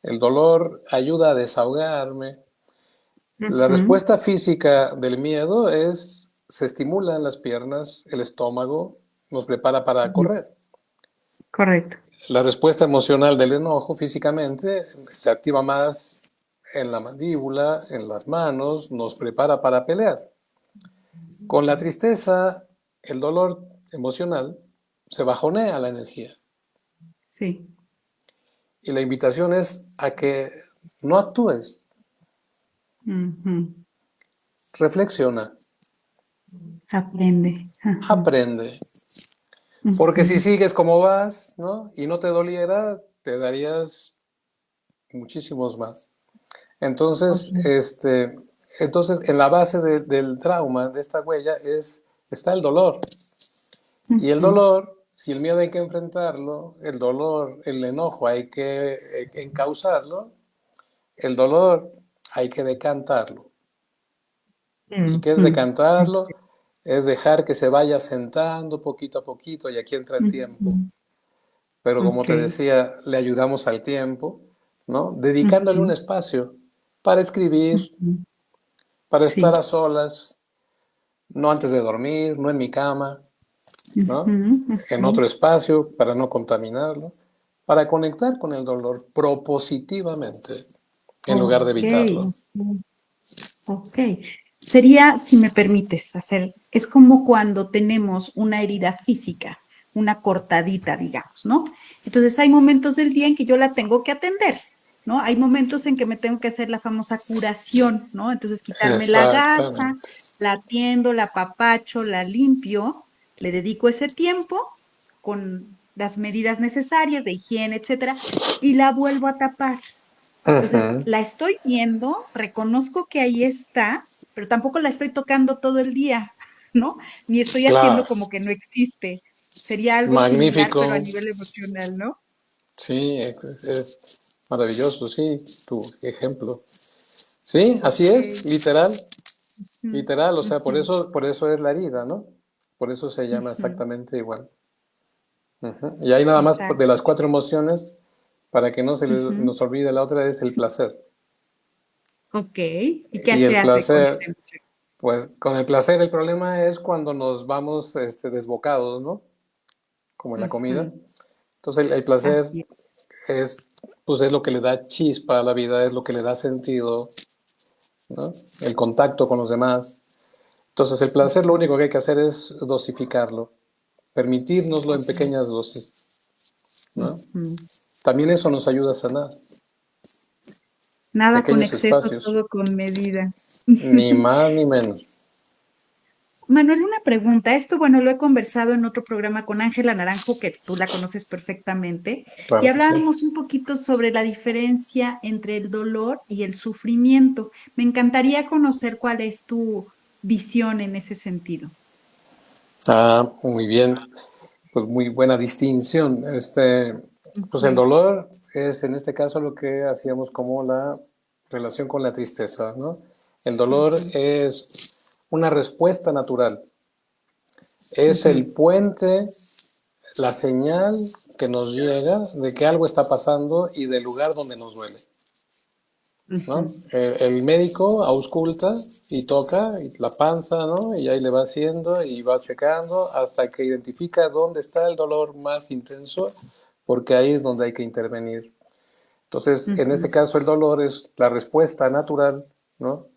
el dolor ayuda a desahogarme. La ujú. respuesta física del miedo se estimulan las piernas, el estómago, nos prepara para Ujú. correr. Correcto. La respuesta emocional del enojo físicamente se activa más en la mandíbula, en las manos, nos prepara para pelear. Con la tristeza, el dolor emocional, se bajonea la energía. Sí. Y la invitación es a que no actúes, Ujú. reflexiona, Aprende. Ajá. aprende. Porque si Ujú. sigues como vas, ¿no? Y no te doliera, te darías muchísimos más. Entonces, Correcto. en la base del trauma, de esta huella, está el dolor. Y el Ujú. dolor, si el miedo hay que enfrentarlo, el dolor, el enojo hay que encauzarlo, el dolor hay que decantarlo. ¿Y qué es Ujú. decantarlo? Es dejar que se vaya sentando poquito a poquito y aquí entra el tiempo. Ujú. Pero como Ok. te decía, le ayudamos al tiempo, ¿no? Dedicándole un Ujú. espacio para escribir, Ujú. para estar Sí. a solas, no antes de dormir, no en mi cama, ¿no? Ujú. En Ujú. otro espacio para no contaminarlo, para conectar con el dolor propositivamente en lugar de Ok. evitarlo. Ok. Sería, si me permites hacer, es como cuando tenemos una herida física, una cortadita, digamos, ¿no? Entonces hay momentos del día en que yo la tengo que atender, ¿no? Hay momentos en que me tengo que hacer la famosa curación, ¿no? Entonces quitarme la gasa, Exactamente. la atiendo, la apapacho, la limpio, le dedico ese tiempo con las medidas necesarias de higiene, etcétera, y la vuelvo a tapar. Entonces, Ujú. la estoy viendo, reconozco que ahí está, pero tampoco la estoy tocando todo el día, ¿no? Ni estoy haciendo Claro, como que no existe. Sería algo similar, pero a magnífico. nivel emocional, ¿no? Sí, es maravilloso, sí, tu ejemplo. Sí, así es, Ok. literal, Ujú, literal, o sea, ujú, por eso es la herida, ¿no? Por eso se llama ujú. exactamente igual. Y ahí nada más de Exacto. las cuatro emociones, para que no Ujú. nos olvide la otra, es el Sí. placer. Ok. ¿Y qué Y se el hace con esa placer, emoción? pues con el placer el problema es cuando nos vamos desbocados, ¿no? Como en la comida. Ujú. Entonces el placer Así es. es, pues es lo que le da chispa a la vida, es lo que le da sentido, ¿no? El contacto con los demás. Entonces el placer lo Ujú, único que hay que hacer es dosificarlo, permitírnoslo en ok. pequeñas dosis, ¿no? Ujú. También eso nos ayuda a sanar, Nada con pequeños exceso, espacios, todo con medida. ni más ni menos. Manuel, una pregunta. Esto, bueno, lo he conversado en otro programa con Ángela Naranjo, que tú la conoces perfectamente, y Claro que sí. hablábamos un poquito sobre la diferencia entre el dolor y el sufrimiento. Me encantaría conocer cuál es tu visión en ese sentido. Ah, muy bien, pues muy buena distinción. Pues el Ujú, dolor es en este caso lo que hacíamos como la relación con la tristeza, ¿no? El dolor ujú, es una respuesta natural, es ujú, el puente, la señal que nos llega de que algo está pasando y del lugar donde nos duele, ¿no? ujú, El médico ausculta y toca y la panza, ¿no? Y ahí le va haciendo y va checando hasta que identifica dónde está el dolor más intenso, porque ahí es donde hay que intervenir. Entonces, en este ujú, caso, el dolor es la respuesta natural, ¿no?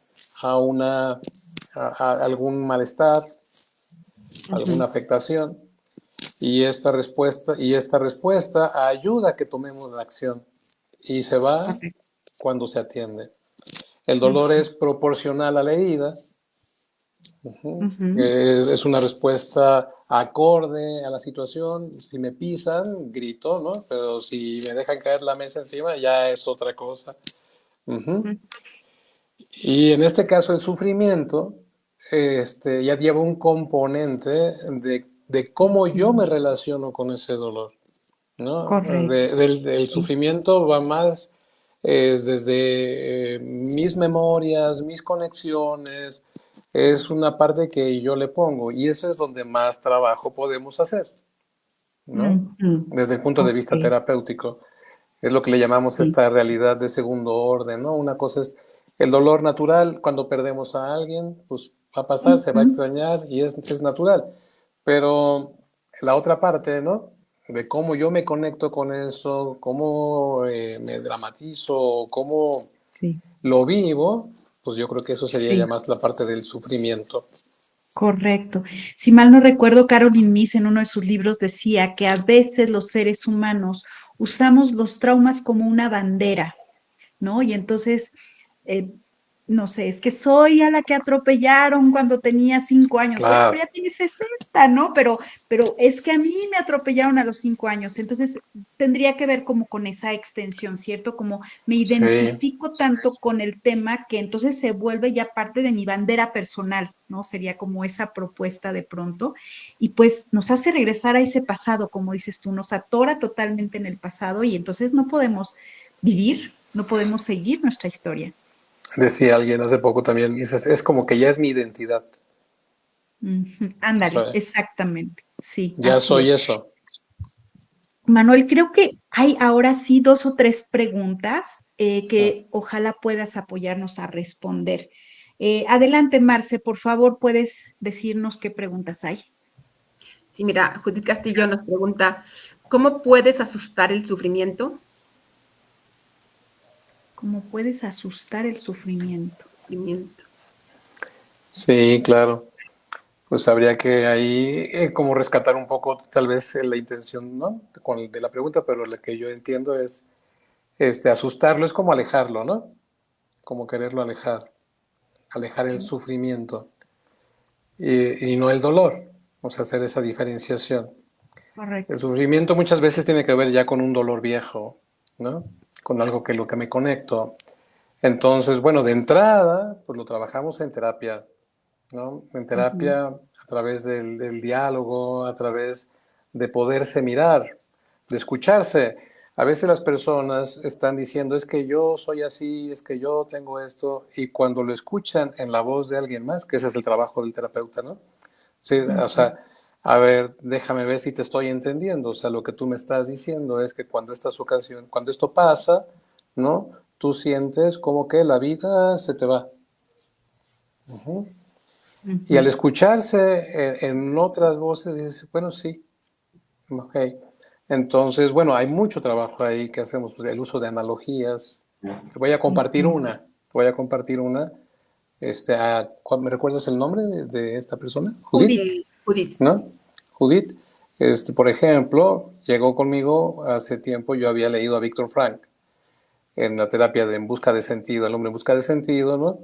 A a algún malestar, alguna ujú. afectación, y esta respuesta ayuda a que tomemos la acción y se va Correcto. cuando se atiende. El dolor Ujú, es proporcional a la herida, ujú, es una respuesta acorde a la situación. Si me pisan, grito, ¿no? Pero si me dejan caer la mesa encima, ya es otra cosa. Ujú. ujú, Y en este caso, el sufrimiento ya lleva un componente de cómo yo ujú. me relaciono con ese dolor. ¿no? Correcto. Del Sí. sufrimiento va más desde mis memorias, mis conexiones, es una parte que yo le pongo y eso es donde más trabajo podemos hacer, ¿no? Ujú. Desde el punto de Ok, vista terapéutico. Es lo que le llamamos sí. esta realidad de segundo orden, ¿no? Una cosa es el dolor natural cuando perdemos a alguien, pues va a pasar, se va a Ujú. extrañar y es natural. Pero la otra parte, ¿no? De cómo yo me conecto con eso, cómo me dramatizo, cómo Sí, lo vivo, pues yo creo que eso sería ya sí. más la parte del sufrimiento. Correcto. Si mal no recuerdo, Caroline Myss en uno de sus libros decía que a veces los seres humanos usamos los traumas como una bandera, ¿no? Y entonces, eh, no sé, es que soy a la que atropellaron cuando tenía 5 años. Bueno, pero ya Claro, tiene 60, ¿no? Pero es que a mí me atropellaron a los 5 años. Entonces, tendría que ver como con esa extensión, ¿cierto? Como me sí, identifico tanto con el tema que entonces se vuelve ya parte de mi bandera personal, ¿no? Sería como esa propuesta de pronto. Y pues nos hace regresar a ese pasado, como dices tú, nos atora totalmente en el pasado y entonces no podemos vivir, no podemos seguir nuestra historia. decía alguien hace poco también, dices, es como que ya es mi identidad, Ujú. o Ándale, sea, exactamente. Sí, ya así soy es. eso. Manuel, creo que hay ahora sí 2 o 3 preguntas Mm. que ojalá puedas apoyarnos a responder. Adelante, Marce, por favor, ¿puedes decirnos qué preguntas hay? Sí, mira, Judith Castillo nos pregunta, ¿cómo puedes asustar el sufrimiento? ¿Cómo puedes asustar el sufrimiento? Sufrimiento. Sí, claro. Pues habría que ahí como rescatar un poco tal vez la intención, ¿no? De la pregunta, pero lo que yo entiendo es asustarlo es como alejarlo, ¿no? Como quererlo alejar, alejar el sufrimiento y no el dolor, o sea, hacer esa diferenciación. El Correcto. sufrimiento muchas veces tiene que ver ya con un dolor viejo, ¿no? Con algo que lo que me conecto. Entonces, bueno, de entrada, pues lo trabajamos en terapia, ¿no? En Ujú. terapia a través del diálogo, a través de poderse mirar, de escucharse. A veces las personas están diciendo, es que yo soy así, es que yo tengo esto, y cuando lo escuchan en la voz de alguien más, que ese es el trabajo del terapeuta, ¿no? Sí, o Ujú. sea, a ver, déjame ver si te estoy entendiendo. O sea, lo que tú me estás diciendo es que cuando estas ocasiones, cuando esto pasa, ¿no? Tú sientes como que la vida se te va. Ujú. Y al Ujú. escucharse en otras voces, dices, bueno, sí, ok. Entonces, bueno, hay mucho trabajo ahí que hacemos, pues, el uso de analogías. Te voy a compartir Ujú. una, te voy a compartir una. ¿Me recuerdas el nombre de esta persona? Judith. Judith. Judith. ¿No? Judith, por ejemplo, llegó conmigo hace tiempo, yo había leído a Víctor Frank en la terapia de En Busca de Sentido, El hombre en busca de sentido, ¿no?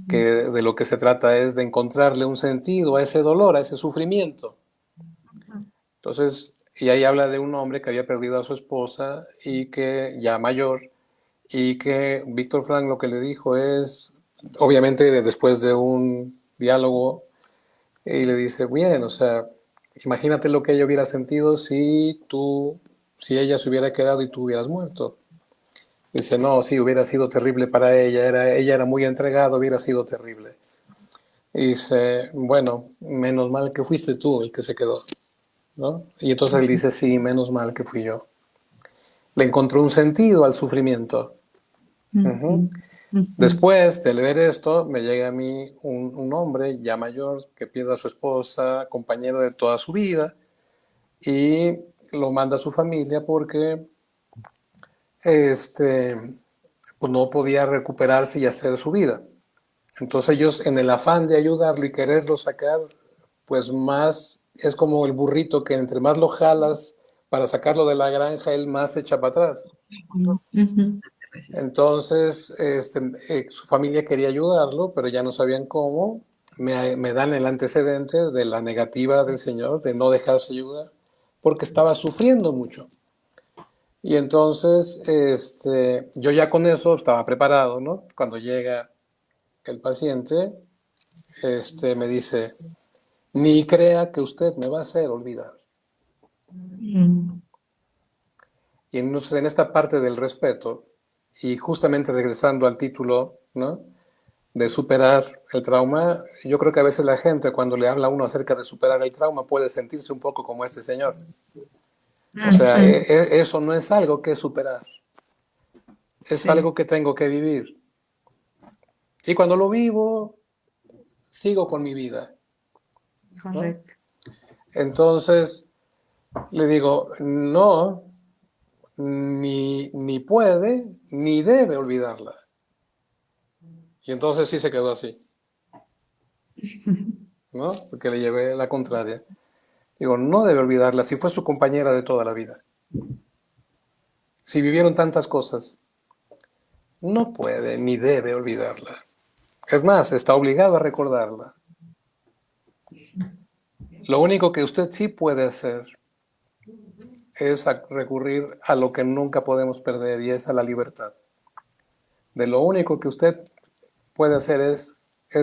Que Ujú. de lo que se trata es de encontrarle un sentido a ese dolor, a ese sufrimiento. Entonces, y ahí habla de un hombre que había perdido a su esposa y que ya mayor, y que Víctor Frank lo que le dijo es, obviamente después de un diálogo, y le dice, bien, o sea, imagínate lo que ella hubiera sentido si ella se hubiera quedado y tú hubieras muerto. Dice, no, sí, hubiera sido terrible para ella, ella era muy entregada, hubiera sido terrible. Y dice, bueno, menos mal que fuiste tú el que se quedó, ¿no? Y entonces él dice, sí, menos mal que fui yo. Le encontró un sentido al sufrimiento. Ujú. Uh-huh. Ujú. Después de leer esto, me llega a mí un hombre ya mayor que pierde a su esposa, compañero de toda su vida, y lo manda a su familia porque este, pues no podía recuperarse y hacer su vida. Entonces ellos, en el afán de ayudarlo y quererlo sacar, pues más es como el burrito que entre más lo jalas para sacarlo de la granja, él más se echa para atrás. Ujú. Entonces, su familia quería ayudarlo, pero ya no sabían cómo. Me dan el antecedente de la negativa del señor de no dejarse ayudar, porque estaba sufriendo mucho. Y entonces, yo ya con eso estaba preparado, ¿no? Cuando llega el paciente, me dice, ni crea que usted me va a hacer olvidar. Mm. Y en esta parte del respeto, y justamente regresando al título, ¿no?, de superar el trauma, yo creo que a veces la gente cuando le habla a uno acerca de superar el trauma puede sentirse un poco como este señor. O sea, eso no es algo que superar, es algo que tengo que vivir. Y cuando lo vivo, sigo con mi vida, ¿no? Correcto. Entonces, le digo, no, ni puede, ni debe olvidarla. Y entonces sí se quedó así, ¿no? Porque le llevé la contraria. Digo, no debe olvidarla, si fue su compañera de toda la vida. Si vivieron tantas cosas, no puede ni debe olvidarla. Es más, está obligado a recordarla. Lo único que usted sí puede hacer es recurrir a lo que nunca podemos perder, y es a la libertad. De lo único que usted puede hacer es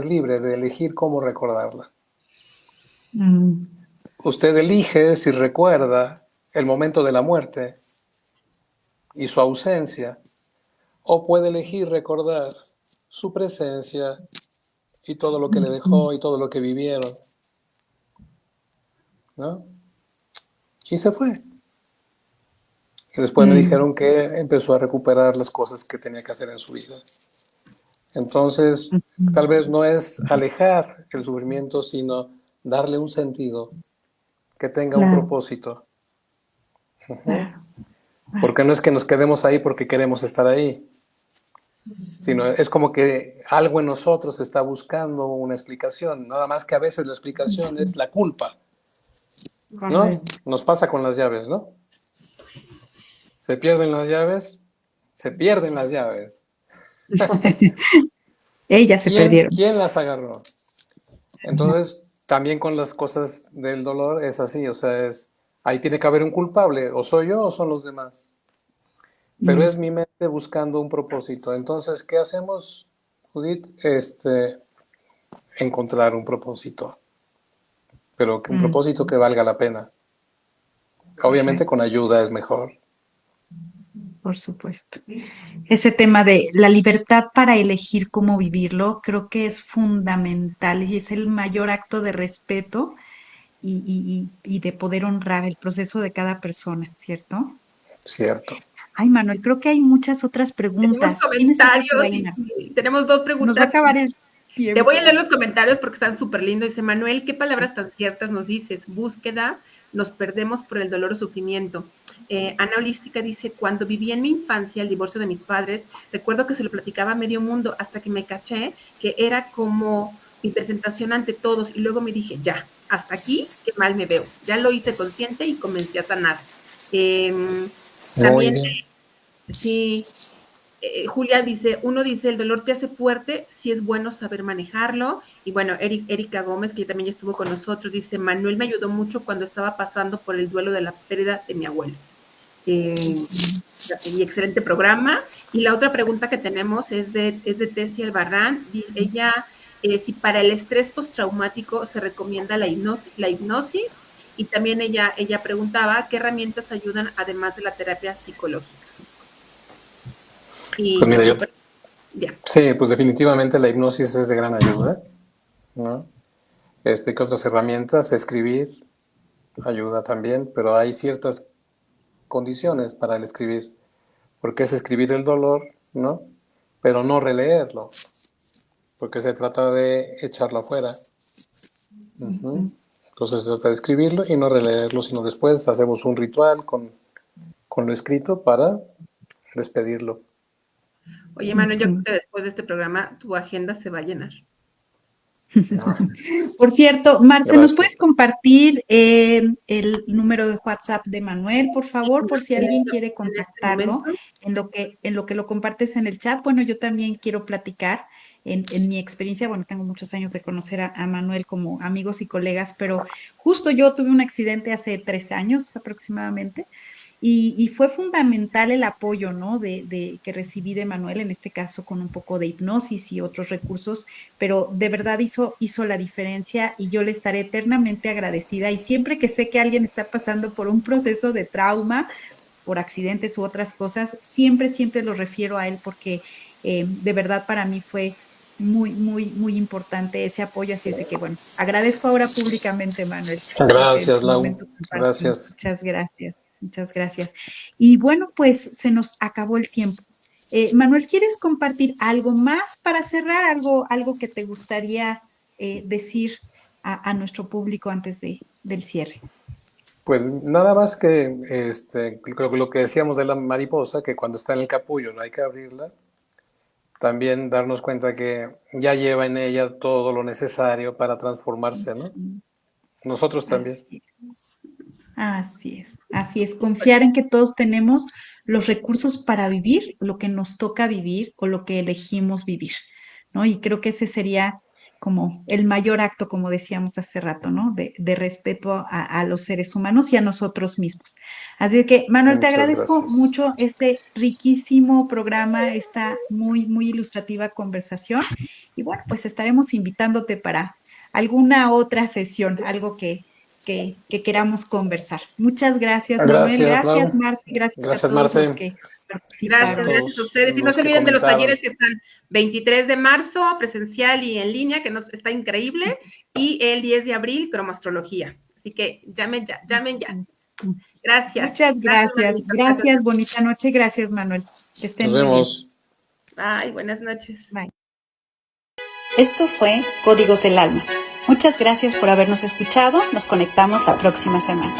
libre de elegir cómo recordarla. Usted elige si recuerda el momento de la muerte y su ausencia, o puede elegir recordar su presencia y todo lo que le dejó y todo lo que vivieron, ¿no? Y se fue. Y después me dijeron que empezó a recuperar las cosas que tenía que hacer en su vida. Entonces, tal vez no es alejar el sufrimiento, sino darle un sentido, que tenga un propósito. Porque no es que nos quedemos ahí porque queremos estar ahí, sino es como que algo en nosotros está buscando una explicación, nada más que a veces la explicación es la culpa, ¿no? Nos pasa con las llaves, ¿no? Se pierden las llaves, se pierden las llaves. Ellas se perdieron. ¿Quién las agarró? Entonces, también con las cosas del dolor es así, o sea, ahí tiene que haber un culpable, o soy yo o son los demás. Pero es mi mente buscando un propósito. Entonces, ¿qué hacemos, Judith? Encontrar un propósito, pero un propósito que valga la pena. Obviamente con ayuda es mejor. Por supuesto. Ese tema de la libertad para elegir cómo vivirlo, creo que es fundamental y es el mayor acto de respeto y de poder honrar el proceso de cada persona, ¿cierto? Cierto. Ay, Manuel, creo que hay muchas otras Tenemos preguntas. ¿Tienes otra por comentarios ahí, Marci? y tenemos dos Se nos va a preguntas. acabar el Te voy a tiempo. leer los comentarios porque están súper lindos. Dice Manuel, ¿qué palabras tan ciertas nos dices? Búsqueda, nos perdemos por el dolor o sufrimiento. Ana Holística dice, cuando viví en mi infancia el divorcio de mis padres, recuerdo que se lo platicaba a medio mundo hasta que me caché que era como mi presentación ante todos y luego me dije, ya, hasta aquí, qué mal me veo. Ya lo hice consciente y comencé a sanar. También, sí. Julia dice, uno dice, el dolor te hace fuerte, sí es bueno saber manejarlo. Y bueno, Erika Gómez, que también estuvo con nosotros, dice, Manuel me ayudó mucho cuando estaba pasando por el duelo de la pérdida de mi abuelo. Y excelente programa. Y la otra pregunta que tenemos es de Tessie Albarrán. Ella, si para el estrés postraumático se recomienda la hipnosis. Y también ella preguntaba, ¿qué herramientas ayudan además de la terapia psicológica? Pues mira, sí, pues definitivamente la hipnosis es de gran ayuda, ¿no? ¿Qué otras herramientas? Escribir ayuda también, pero hay ciertas condiciones para el escribir, porque es escribir el dolor, ¿no? Pero no releerlo, porque se trata de echarlo afuera. Entonces se trata de escribirlo y no releerlo, sino después hacemos un ritual con lo escrito para despedirlo. Oye, Manuel, yo creo que después de este programa tu agenda se va a llenar. Por cierto, Marce, ¿nos puedes compartir el número de WhatsApp de Manuel, por favor, por si alguien quiere contactarlo, en lo que lo compartes en el chat? Bueno, yo también quiero platicar en mi experiencia. Bueno, tengo muchos años de conocer a Manuel como amigos y colegas, pero justo yo tuve un accidente hace 3 años aproximadamente. Y fue fundamental el apoyo, ¿no? Que recibí de Manuel, en este caso con un poco de hipnosis y otros recursos, pero de verdad hizo la diferencia y yo le estaré eternamente agradecida. Y siempre que sé que alguien está pasando por un proceso de trauma, por accidentes u otras cosas, siempre lo refiero a él porque de verdad para mí fue muy importante ese apoyo. Así es de que, bueno, agradezco ahora públicamente, Manuel. Gracias, Lau. Gracias. Muchas gracias. Y bueno, pues se nos acabó el tiempo. Manuel, ¿quieres compartir algo más para cerrar? Algo que te gustaría decir a nuestro público antes del cierre. Pues nada más que lo que decíamos de la mariposa, que cuando está en el capullo no hay que abrirla. También darnos cuenta que ya lleva en ella todo lo necesario para transformarse, ¿no? Nosotros también. Así es. Confiar en que todos tenemos los recursos para vivir lo que nos toca vivir o lo que elegimos vivir, ¿no? Y creo que ese sería como el mayor acto, como decíamos hace rato, ¿no? De respeto a los seres humanos y a nosotros mismos. Así que, Manuel, te agradezco mucho este riquísimo programa, esta muy ilustrativa conversación. Y bueno, pues estaremos invitándote para alguna otra sesión, algo que queramos conversar. Muchas gracias, Manuel. Gracias, Marce. Gracias a todos Marce. los que participaron. Gracias a ustedes. Y no se olviden de los talleres que están 23 de marzo, presencial y en línea, que está increíble, y el 10 de abril, cromoastrología. Así que llamen ya. Gracias. Muchas gracias. Gracias, bonita noche. Gracias, Manuel. Que estén Nos vemos. Bye, buenas noches. Bye. Esto fue Códigos del Alma. Muchas gracias por habernos escuchado. Nos conectamos la próxima semana.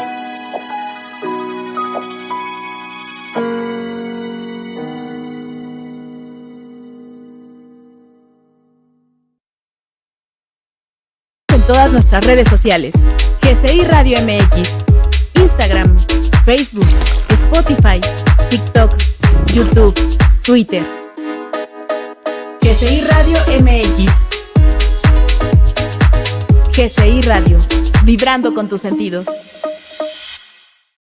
En todas nuestras redes sociales: GCI Radio MX, Instagram, Facebook, Spotify, TikTok, YouTube, Twitter. GCI Radio MX. GCI Radio, vibrando con tus sentidos.